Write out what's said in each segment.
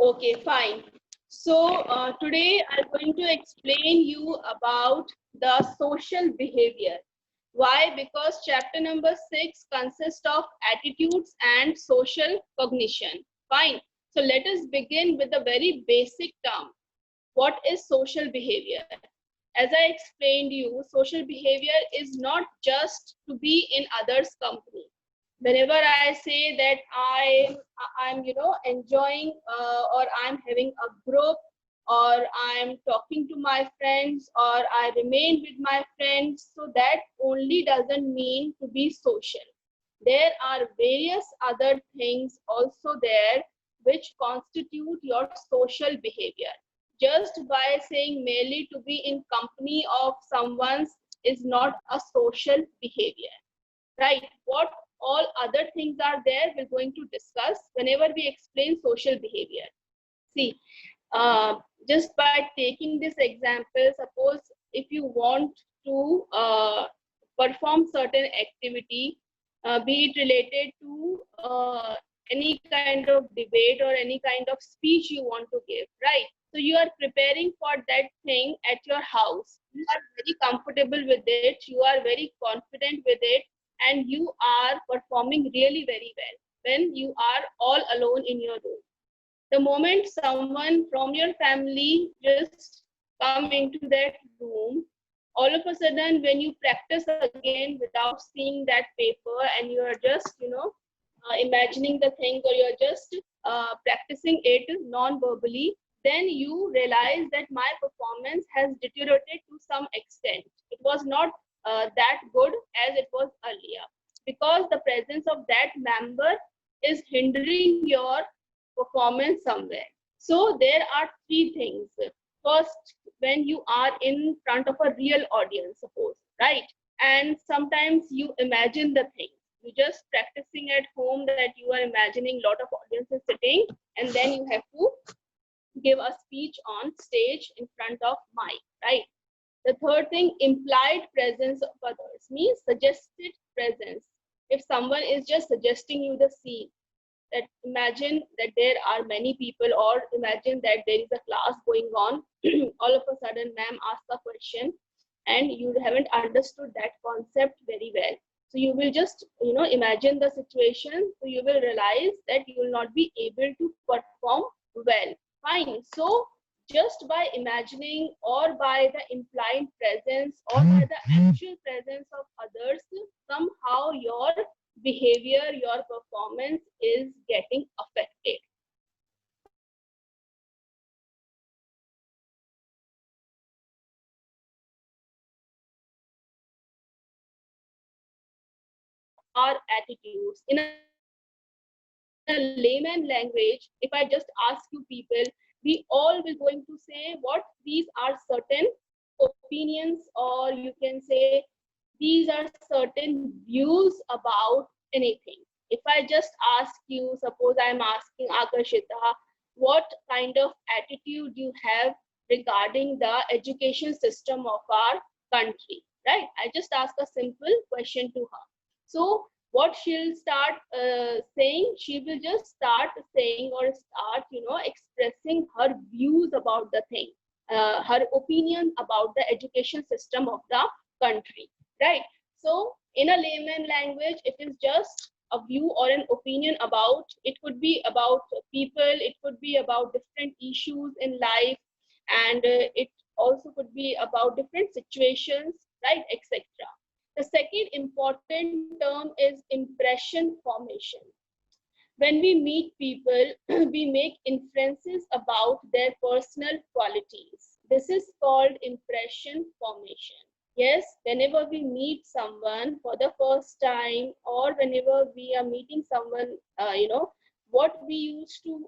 Okay, fine. So today I'm going to explain you about the social behavior. Why? Because chapter number 6 consists of attitudes and social cognition. Fine. So let us begin with the very basic term. What is social behavior? As I explained you, social behavior is not just to be in others' company. Whenever I say that I'm enjoying or I'm having a group or I'm talking to my friends or I remain with my friends, so that only doesn't mean to be social. There are various other things also there which constitute your social behavior. Just by saying merely to be in company of someone is not a social behavior, right? What all other things are there, we're going to discuss whenever we explain social behavior. See, just by taking this example, suppose if you want to perform certain activity, be it related to any kind of debate or any kind of speech you want to give, right? So you are preparing for that thing at your house. You are very comfortable with it, you are very confident with it, and you are performing really very well when you are all alone in your room. The moment someone from your family just come into that room, all of a sudden when you practice again without seeing that paper and you are just imagining the thing, or you're just practicing it non-verbally, then you realize that my performance has deteriorated to some extent. It was not that good as it was earlier, because the presence of that member is hindering your performance somewhere. So there are three things. First, when you are in front of a real audience, suppose, right? And sometimes you imagine the thing. You just practicing at home that you are imagining lot of audiences sitting, and then you have to give a speech on stage in front of mic, right? The third thing, implied presence of others, means suggested presence. If someone is just suggesting you the scene, that imagine that there are many people, or imagine that there is a class going on, all of a sudden ma'am asks a question and you haven't understood that concept very well, so you will just imagine the situation, so you will realize that you will not be able to perform well. Fine. So just by imagining or by the implied presence or by the actual presence of others, somehow your behavior, your performance is getting affected. Our attitudes. In a layman language, if I just ask you people, we all will going to say what these are certain opinions, or you can say these are certain views about anything. If I just ask you, suppose I'm asking Akashita, what kind of attitude you have regarding the education system of our country, right? I just ask a simple question to her. So what she'll start saying, she will just start saying or start expressing her views about the thing, her opinion about the education system of the country, right? So in a layman language, it is just a view or an opinion about, it could be about people, it could be about different issues in life, and it also could be about different situations, right, etc. The second important term is impression formation. When we meet people, we make inferences about their personal qualities. This is called impression formation. Yes, whenever we meet someone for the first time, or whenever we are meeting someone, what we used to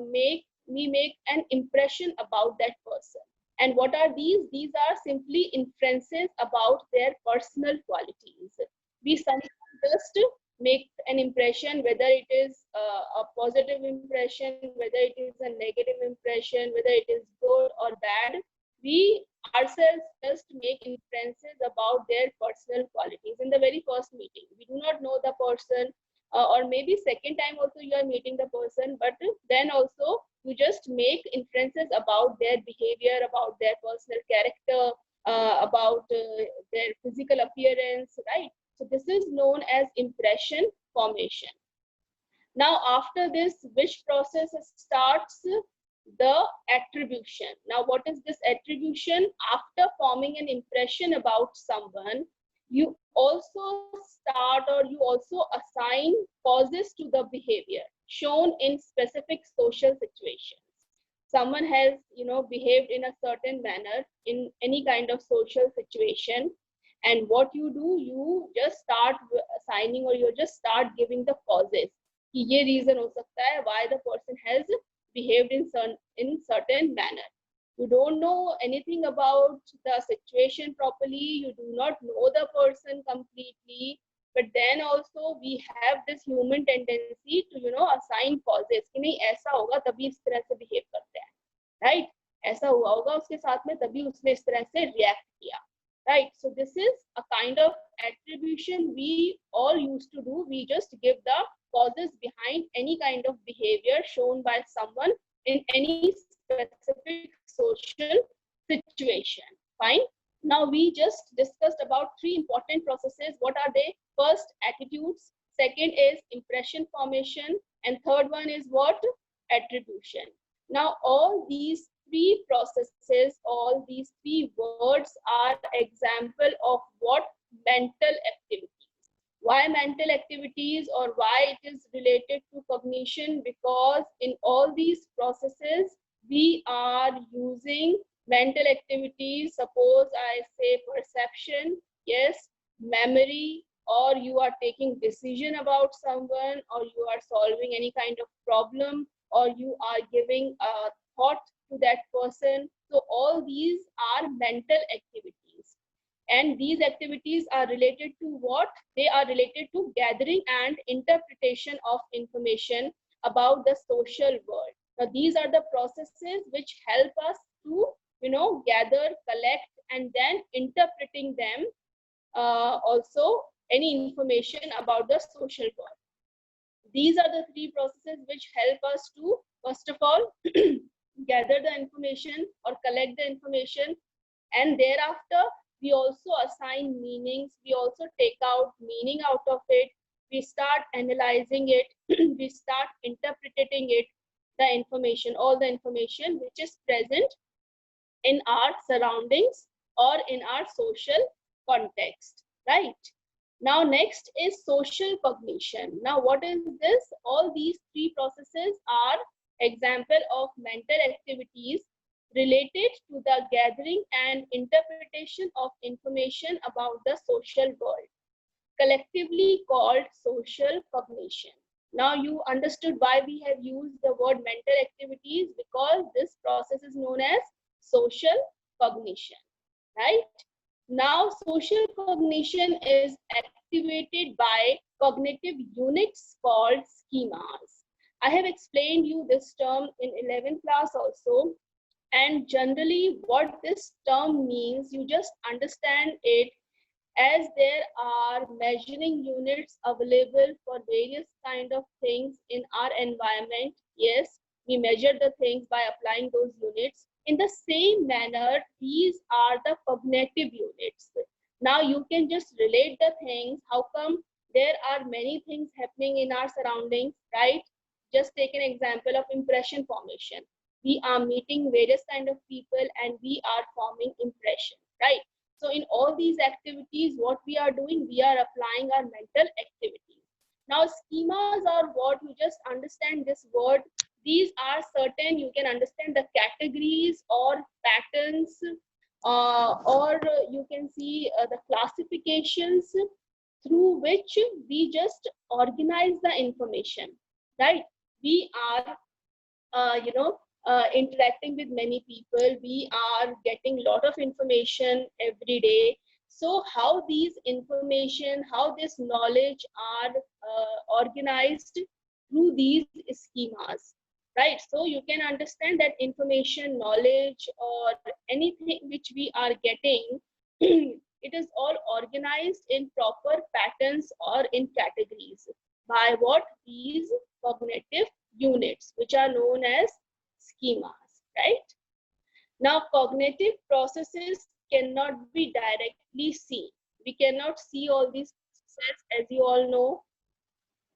we make an impression about that person. And what are these? These are simply inferences about their personal qualities. We sometimes just make an impression, whether it is a positive impression, whether it is a negative impression, whether it is good or bad. We ourselves just make inferences about their personal qualities in the very first meeting. We do not know the person, or maybe second time also you are meeting the person, but then also you just make inferences about their behavior, about their personal character, about their physical appearance, right? So this is known as impression formation. Now, after this, which process starts? The attribution. Now, what is this attribution? After forming an impression about someone, you also start or you also assign causes to the behavior shown in specific social situations. Someone has, behaved in a certain manner in any kind of social situation, and what you do, you just start assigning or you just start giving the causes कि ये reason हो सकता है why the person has behaved in certain manner. You don't know anything about the situation properly, you do not know the person completely, but then also we have this human tendency to assign causes कि नहीं ऐसा होगा तभी इस तरह से behave करते हैं, right? ऐसा हुआ होगा उसके साथ में तभी उसने इस तरह से react किया, right? So this is a kind of attribution we all used to do. We just give the causes behind any kind of behavior shown by someone in any specific social situation. Fine. Now we just discussed about three important processes. What are they? First, attitudes. Second is impression formation. And third one is what? Attribution. Now all these three processes, all these three words are example of what? Mental activity. Why mental activities or why it is related to cognition? Because in all these processes, we are using mental activities. Suppose I say perception, yes, memory, or you are taking decision about someone, or you are solving any kind of problem, or you are giving a thought to that person. So all these are mental activities. And these activities are related to what? They are related to gathering and interpretation of information about the social world. Now, these are the processes which help us to, gather, collect, and then interpreting them also any information about the social world. These are the three processes which help us to, first of all, gather the information or collect the information, and thereafter we also assign meanings, we also take out meaning out of it, we start analyzing it, we start interpreting it, the information, all the information which is present in our surroundings or in our social context, right? Now next is social cognition. Now what is this? All these three processes are example of mental activities related to the gathering and interpretation of information about the social world, collectively called social cognition. Now you understood why we have used the word mental activities, because this process is known as social cognition, right? Now social cognition is activated by cognitive units called schemas. I have explained you this term in 11th class also. And generally what this term means, you just understand it as there are measuring units available for various kind of things in our environment. Yes, we measure the things by applying those units. In the same manner, these are the cognitive units. Now you can just relate the things. How come there are many things happening in our surroundings, right? Just take an example of impression formation. We are meeting various kind of people and we are forming impression, right? So in all these activities, what we are doing, we are applying our mental activities. Now schemas are what? You just understand this word. These are certain, you can understand the categories or patterns, or you can see the classifications through which we just organize the information, right? We are interacting with many people, we are getting a lot of information every day. So how these information, how this knowledge are organized through these schemas, right? So you can understand that information, knowledge, or anything which we are getting, it is all organized in proper patterns or in categories by what? These cognitive units, which are known as schemas, right? Now, cognitive processes cannot be directly seen. We cannot see all these processes, as you all know.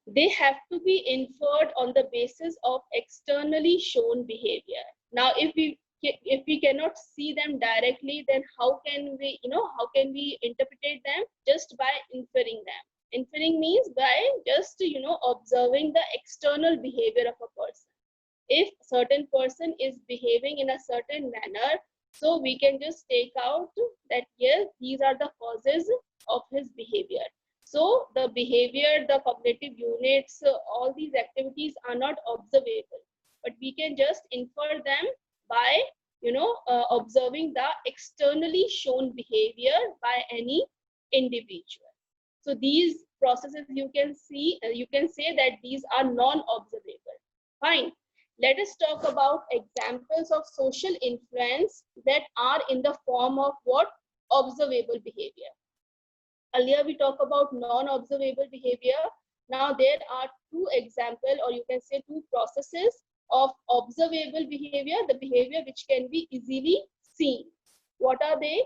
They have to be inferred on the basis of externally shown behavior. Now, if we cannot see them directly, then how can we, how can we interpret them? Just by inferring them. Inferring means by just, observing the external behavior of a person. If certain person is behaving in a certain manner, so we can just take out that yes, these are the causes of his behavior. So the behavior, the cognitive units, all these activities are not observable, but we can just infer them by observing the externally shown behavior by any individual. So these processes you can see, you can say that these are non-observable. Fine. Let us talk about examples of social influence that are in the form of what? Observable behavior. Earlier we talked about non-observable behavior. Now there are two examples, or you can say two processes of observable behavior, the behavior which can be easily seen. What are they?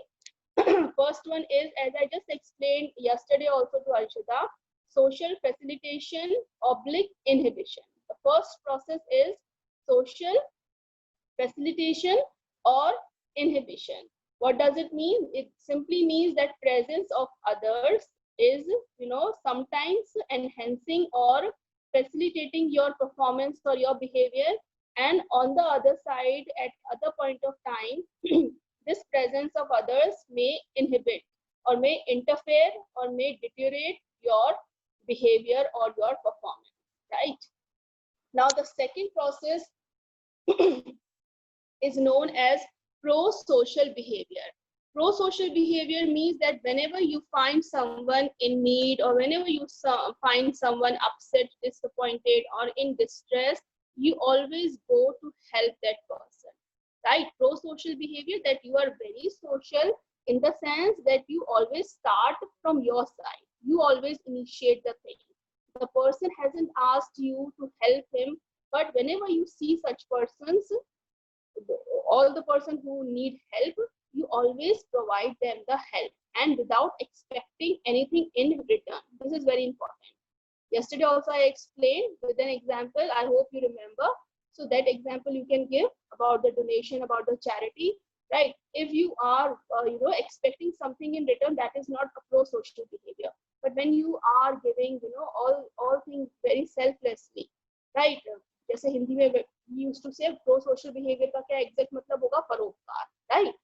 First one is, as I just explained yesterday also to Arshita, social facilitation oblique inhibition. The first process is social facilitation or inhibition. What does it mean? It simply means that presence of others is, sometimes enhancing or facilitating your performance or your behavior, and on the other side, at other point of time, this presence of others may inhibit or may interfere or may deteriorate your behavior or your performance, right? Now the second process is known as pro-social behavior. Pro-social behavior means that whenever you find someone in need, or whenever you find someone upset, disappointed, or in distress, you always go to help that person, right? Pro-social behavior, that you are very social in the sense that you always start from your side. You always initiate the thing. The person hasn't asked you to help him, but whenever you see such persons, all the person who need help, you always provide them the help, and without expecting anything in return. This is very important. Yesterday also I explained with an example. I hope you remember. So that example you can give about the donation, about the charity, right? If you are expecting something in return, that is not a pro-social behavior. But when you are giving all things very selflessly, right? जैसे हिंदी में we used to say pro-social behavior का क्या exact मतलब होगा? परोपकार, right?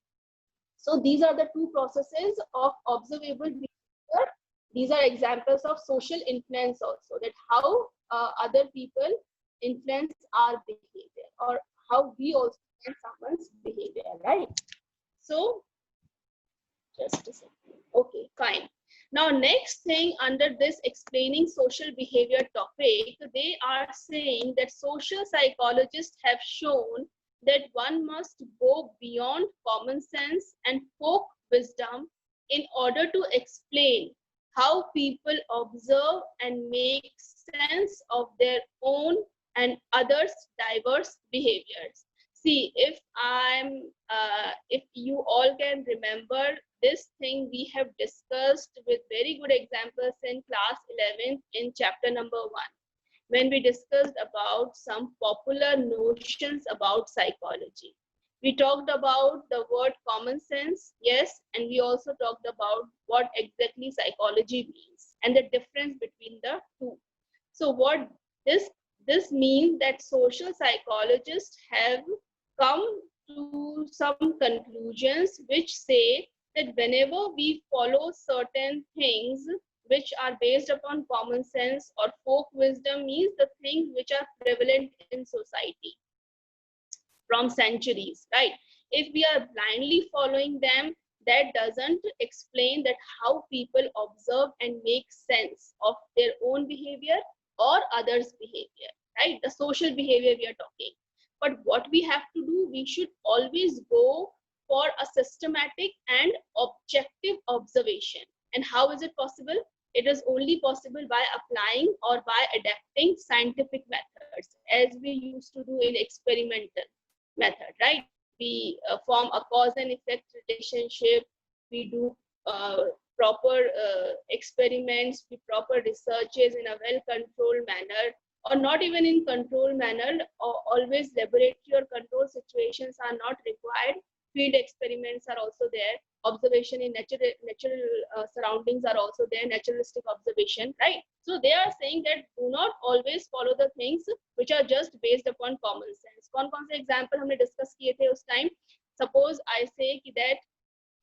So these are the two processes of observable behavior. These are examples of social influence also, that how other people influence our behavior, or how we also influence someone's behavior, right? So just a second. Okay, fine. Now, next thing under this explaining social behavior topic, they are saying that social psychologists have shown that one must go beyond common sense and folk wisdom in order to explain how people observe and make sense of their own and others' diverse behaviors. See, if you all can remember this thing, we have discussed with very good examples in class 11 in chapter number 1, when we discussed about some popular notions about psychology. We talked about the word common sense, yes, and we also talked about what exactly psychology means and the difference between the two. So what this means, that social psychologists have come to some conclusions which say that whenever we follow certain things which are based upon common sense or folk wisdom, means the things which are prevalent in society from centuries, right? If we are blindly following them, that doesn't explain that how people observe and make sense of their own behavior or others' behavior, right? The social behavior we are talking. But what we have to do, we should always go for a systematic and objective observation. And how is it possible? It is only possible by applying or by adapting scientific methods, as we used to do in experimental. method, right? We form a cause and effect relationship. We do proper experiments, we proper researches in a well-controlled manner, or not even in controlled manner, or always laboratory or control situations are not required. Field experiments are also there. Observation in natural surroundings are also there. Naturalistic observation, right? So they are saying that do not always follow the things which are just based upon common sense. कौन कौन से example हमने discuss किए थे उस time? Suppose I say that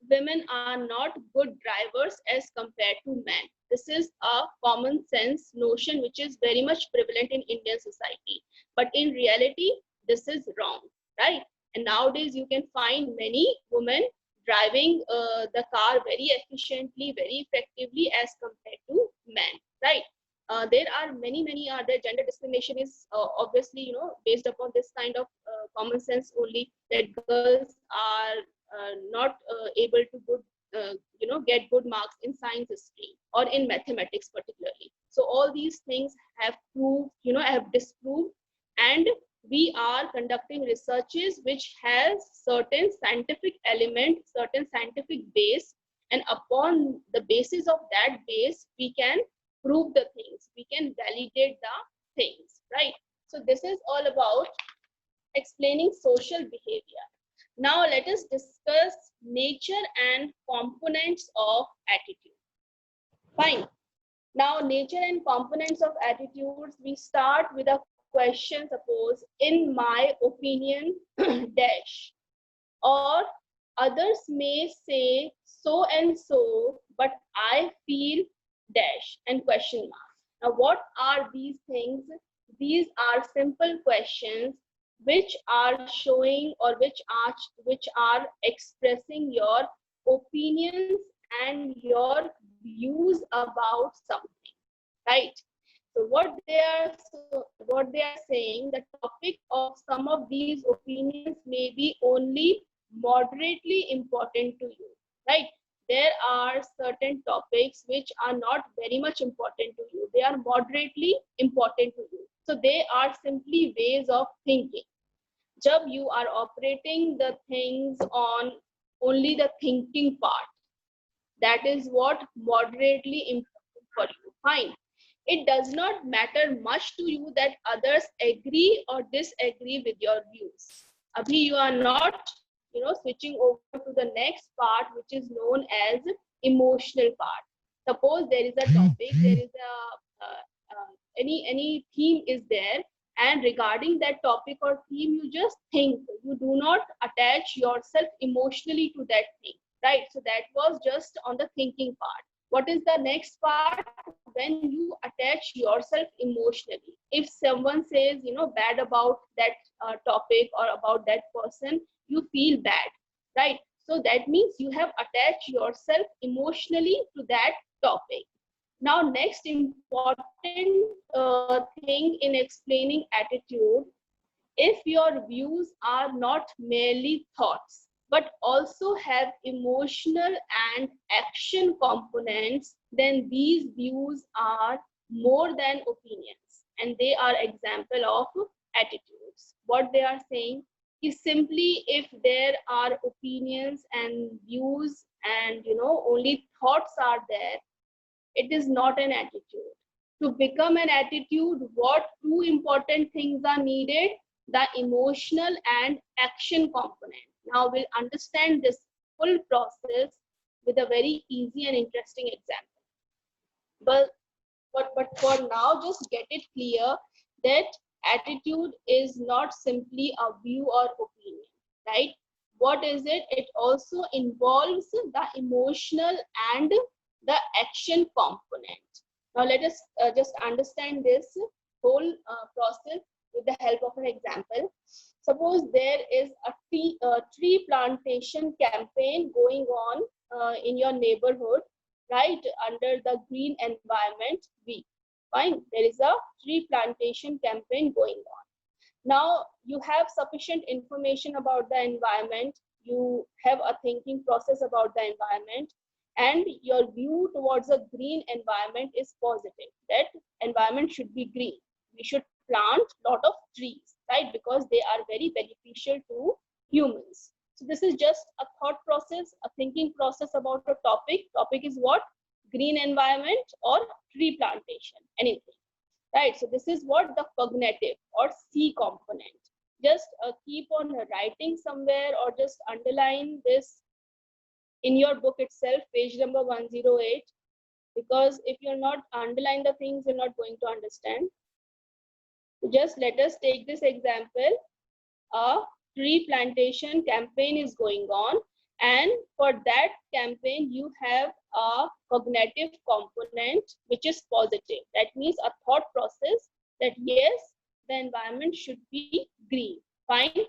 women are not good drivers as compared to men. This is a common sense notion which is very much prevalent in Indian society. But in reality, this is wrong, right? And nowadays you can find many women driving the car very efficiently, very effectively as compared to men, right? There are many other gender discrimination is obviously, based upon this kind of common sense only, that girls are not able to get good marks in science stream or in mathematics particularly. So all these things have proved, have disproved, and we are conducting researches which has certain scientific element, certain scientific base, and upon the basis of that base we can prove the things, we can validate the things, right? So this is all about explaining social behavior. Now let us discuss nature and components of attitude. Fine. Now nature and components of attitudes, we start with a question. Suppose, in my opinion, dash, or others may say so and so, but I feel dash and question mark. Now what are these things? These are simple questions which are showing, or which are expressing your opinions and your views about something, right? So what they are saying, the topic of some of these opinions may be only moderately important to you, right? There are certain topics which are not very much important to you, they are moderately important to you. So they are simply ways of thinking. Jab you are operating the things on only the thinking part, that is what moderately important for you. Fine. It does not matter much to you that others agree or disagree with your views. Abhi you are not, switching over to the next part, which is known as emotional part. Suppose there is a topic, there is any theme is there, and regarding that topic or theme, you just think. You do not attach yourself emotionally to that thing, right? So that was just on the thinking part. What is the next part? When you attach yourself emotionally. If someone says, bad about that topic or about that person, you feel bad, right? So that means you have attached yourself emotionally to that topic. Now next important thing in explaining attitude, if your views are not merely thoughts but also have emotional and action components, then these views are more than opinions, and they are example of attitudes. What they are saying is simply, if there are opinions and views and only thoughts are there, it is not an attitude. To become an attitude, what two important things are needed? The emotional and action component. Now we'll understand this full process with a very easy and interesting example. But for now, just get it clear that attitude is not simply a view or opinion, right? What is it? It also involves the emotional and the action component. Now let us just understand this whole process with the help of an example. Suppose there is a tree plantation campaign going on in your neighborhood, right, under the Green Environment Week. Fine, there is a tree plantation campaign going on. Now you have sufficient information about the environment, you have a thinking process about the environment, and your view towards a green environment is positive, that environment should be green, we should plant lot of trees. right? Because they are very beneficial to humans. So this is just a thought process, a thinking process about a topic. Topic is what? Green environment or tree plantation, anything, right? So this is what the cognitive or C component. Just keep on writing somewhere or just underline this in your book itself, page number 108, because if you're not underline the things, you're not going to understand. So just let us take this example. A tree plantation campaign is going on, and for that campaign you have a cognitive component which is positive. That means a thought process that yes, the environment should be green. Fine.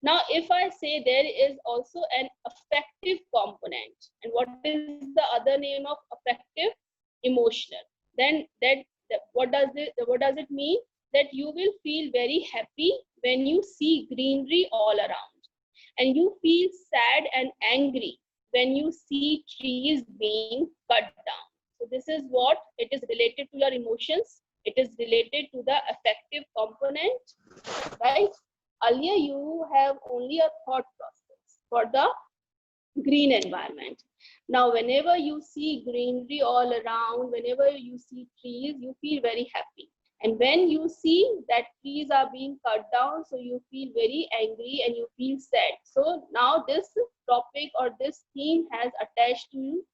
Now if I say there is also an affective component, and what is the other name of affective? Emotional. Then what does it mean? That you will feel very happy when you see greenery all around, and you feel sad and angry when you see trees being cut down. So this is what it is related to your emotions. It is related to the affective component, right? Earlier you have only a thought process for the green environment. Now whenever you see greenery all around, whenever you see trees, you feel very happy. And when you see that trees are being cut down, so you feel very angry and you feel sad. So now this topic or this theme has attached to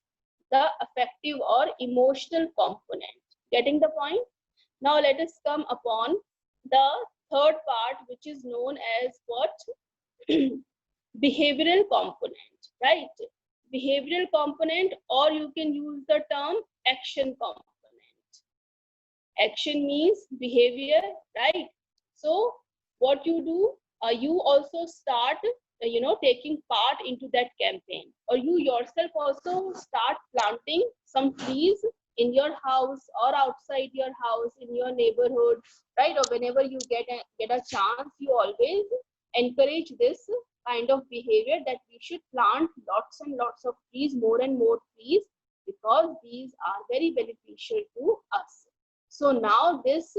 the affective or emotional component. Getting the point? Now let us come upon the third part, which is known as what? Behavioral component, right? Behavioral component, or you can use the term action component. Action means behavior, right? So what you do, you also start taking part into that campaign, or you yourself also start planting some trees in your house or outside your house, in your neighborhood, right? Or whenever you get a chance, you always encourage this kind of behavior, that we should plant lots and lots of trees, more and more trees, because these are very beneficial to us. So now this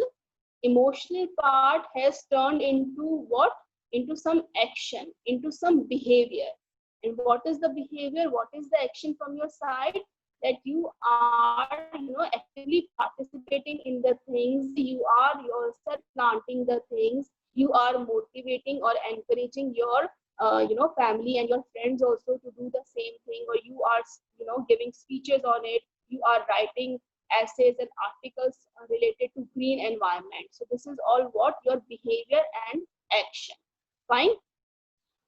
emotional part has turned into what? Into some action, into some behavior. And what is the behavior? What is the action from your side? That you are, actively participating in the things. You are yourself planting the things. You are motivating or encouraging your, family and your friends also to do the same thing. Or you are, giving speeches on it. You are writing essays and articles related to green environment. So this is all what? Your behavior and action. Fine.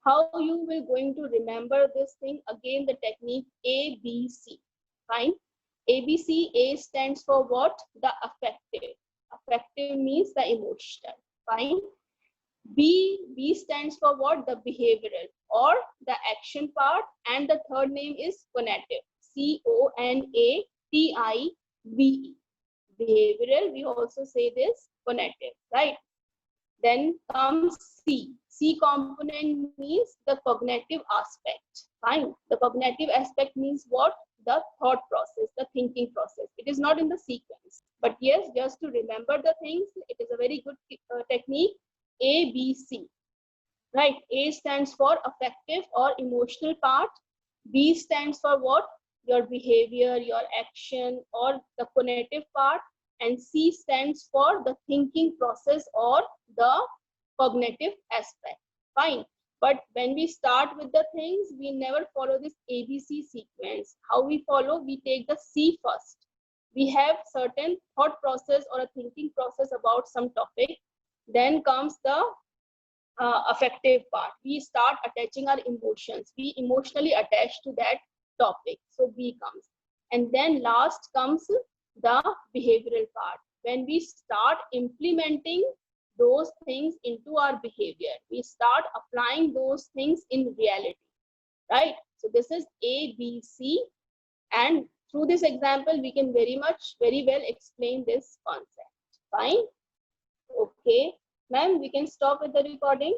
How you will going to remember this thing? Again, the technique ABC. Fine. ABC. A stands for what? The affective. Affective means the emotional. Fine. B stands for what? The behavioral or the action part, and the third name is cognitive. CONATIVE. Behavioral, we also say this cognitive, right? Then comes C. C component means the cognitive aspect. Fine. The cognitive aspect means what? The thought process, the thinking process. It is not in the sequence, but yes, just to remember the things, it is a very good technique. ABC, right? A stands for affective or emotional part. B stands for what? Your behavior, your action, or the cognitive part. And C stands for the thinking process or the cognitive aspect. Fine. But when we start with the things, we never follow this ABC sequence. How we follow? We take the C first. We have certain thought process or a thinking process about some topic. Then comes the affective part. We start attaching our emotions. We emotionally attach to that topic. So B comes. And then last comes the behavioral part. When we start implementing those things into our behavior, we start applying those things in reality, right? So this is A, B, C. And through this example, we can very well explain this concept. Fine. Okay. Ma'am, we can stop with the recording.